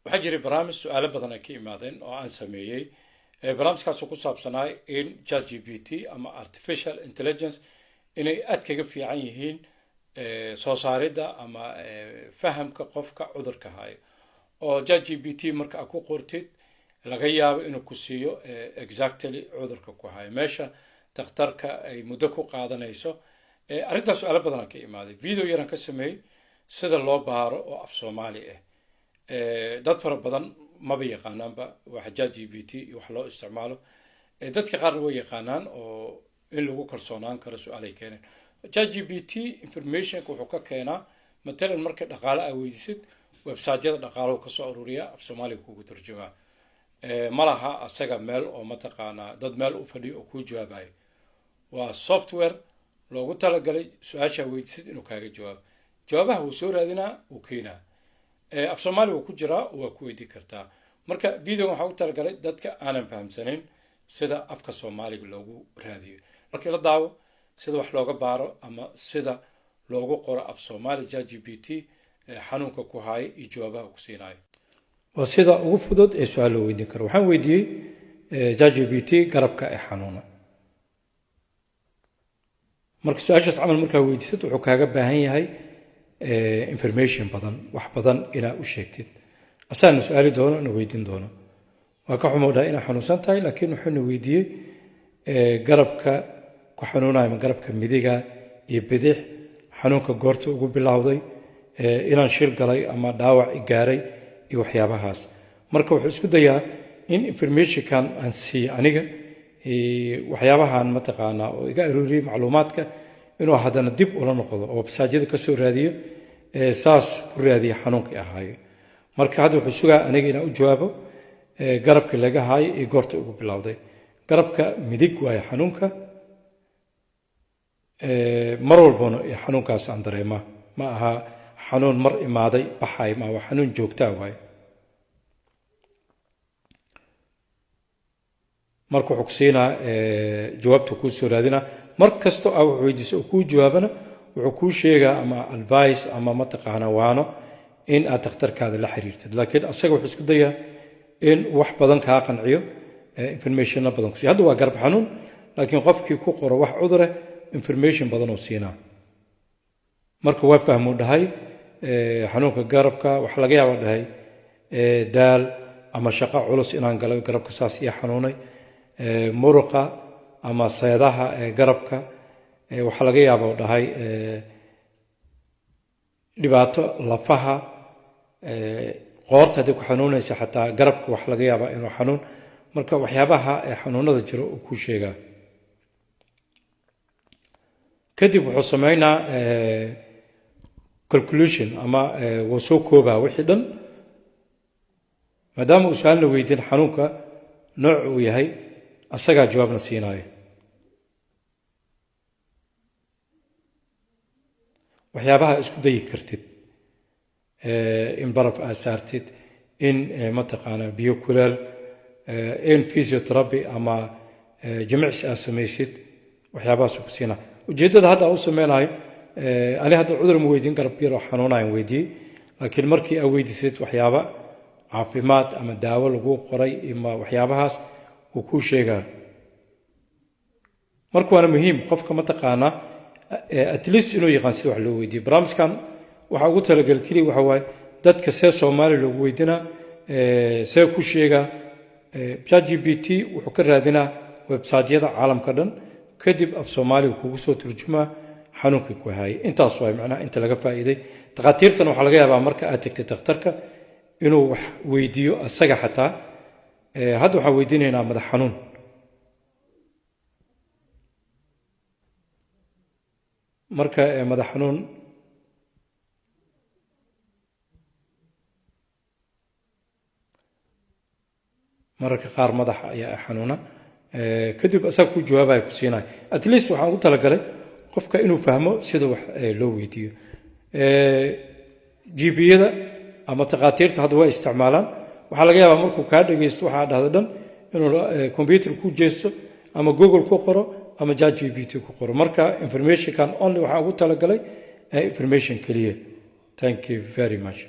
waxaa jiray barnaamij su-aalo badan ay ka imaadeen oo aan sameeyey barnaamijkaasoo ku saabsanaay in ChatGPT ama artificial intelligence inay aad kaga fiican yihiin soo saaridda ama fahamka qofka cudurka hayo oo ChatGPT marka aad ku qortid laga yaabo inuu ku siiyo exactly cudurka ku hayo meesha dhakhtarka ay muddo ku qaadanayso arrintaas su-aalo badan ka imaaday video yaran ka sameeyey sida loo baaro oo af Soomaali ah dad fara badan maba yaqaanaanba waxa ChatGPT iyo wax loo isticmaalo dadka qaar way yaqaanaan oo in lagu kalsoonaan karo su-aal ay keeneen ChatGPT information wuxuu ka keenaa matalan marka dhaqaale ay weydiisid website-yada dhaqaalaha ka soo ururiya af Soomaali kugu tarjumaa malaha asaga meel oo mataqaana dad meel u fadhiyo oo ku jawaabayo waa software loogu talagalay su-aasha weydiisid inuu kaaga jawaabo jawaabaha uu soo raadinaa uu keenaa af Soomaali uu ku jiraa waa ku weydiin kartaa marka video waxa uu talagalay dadka aanan fahamsanayn sida afka Soomaaliga loogu raadiyo markii la daawo sida wax looga baaro ama sida loogu qoro af Soomaali ChatGPT xanuunka ku haay iyo jawaabaha ku siinayo waa sida ugu fudud ee su'aal loo weydiin karo waxaan weydiiyey ChatGPT garabka ee xanuuna marka su-aashaas camal markaa weydiisad wuxuu kaaga baahan yahay information badan wax badan inaad u sheegtid asaana su-aali doono ina weydiin doono waa ka xumowdhaa inaa xanuunsan tahay laakiin wuxuuna weydiiyey garabka ku xanuunaya ma garabka midiga iyo bidix xanuunka goorta ugu bilowday inaan shil galay ama dhaawac i gaaray iyo waxyaabahaas marka wuxuu isku dayaa in informationkan aan siiyo aniga waxyaabahan mataqaanaa oo iga aruuriyey macluumaadka inuu haddana dib ula noqdo oo website-yada ka soo raadiyo saas ku raadiya xanuunkii ahaayo marka hadda wuxuu sugaa aniga inaan u jawaabo garabka laga haayo iyo goorta ugu bilowday garabka midig waayo xanuunka mar walbana xanuunkaas aan dareemaa ma aha xanuun mar imaaday baxay ma waa xanuun joogtaa waayo marka wuxuu ku siinaa jawaabta kuu soo raadinaa mar kastoo aa wax weydiiso oo kuu jawaabana wuxuu kuu sheegaa ama advice ama mataqaana waano in aad dhakhtarkaada la xiriirtid laakiin asaga wuxuu isku dayaa in wax badan kaa qanciyo informationna badan ku siiyo hadda waa garab xanuun laakiin qofkii ku qoro wax cudure information badan oo siinaa marka waa fahmuu dhahay xanuunka garabka waxa laga yaabaa dhahay daal ama shaqo culus inaan galay garabka saas iyo xanuunay muruqa ama seedaha garabka waxa laga yaabaa dhahay dhibaato lafaha qoorta hadii ku xanuunaysa xataa garabka waxa laga yaabaa inuu xanuun marka waxyaabaha xanuunada jiro uu ku sheegaa kadib wuxuu sameynaa calculation ama wuu soo koobaa wixii dhan maadaama uu su-aalna weydiin xanuunka nooc uu yahay asagaa jawaabna siinaayo waxyaabaha isku dayi kartid in baraf aad saartid in mataqaana biyo kulaal in physiotherapy ama jimicsi aad samaysid waxyaabahaas ku siinaa ujeeddada hadda u sameynayo ani hadda cudur ma weydiin garab yar oo xanuunayaan weydiiyey laakiin markii aad weydiisid waxyaaba caafimaad ama daawo lagu qoray ima waxyaabahaas uu kuu sheegaa marka waana muhiim qofka mataqaanaa at least inuu yaqaan sida wax loo weydiiyo barnaamijkan waxa ugu talagal keliya waxa waaye dadka see Soomaali loogu weydiinaa see ku sheegaa ChatGPT wuxuu ka raadinaa website-yada caalamka dhan kadib af Soomaaliga kugu soo turjumaa xanuunkii ku hayay intaas waa macnaha inta laga faa'iiday dhaqaatiirtan waxa laga yaabaa marka aad tagtay dhakhtarka inuu wax weydiiyo asaga xataa hadda waxaan weydiinaynaa madax xanuun marka madax xanuun mararka qaar madaxa ayaa xanuuna kadib asaga ku jawaabaya ku siinaya at least waxaan ugu talagalay qofka inuu fahmo sida wax loo weydiiyo GP-yada ama dhaqaatiirta hadda way isticmaalaan waxa laga yaabaa markuu kaa dhageysto waxa dhahdo dhan inuu computer ku jeesto ama Google ku qoro ama ChatGPT ku qoro marka information kan only waxa ugu talagalay information kaliya thank you very much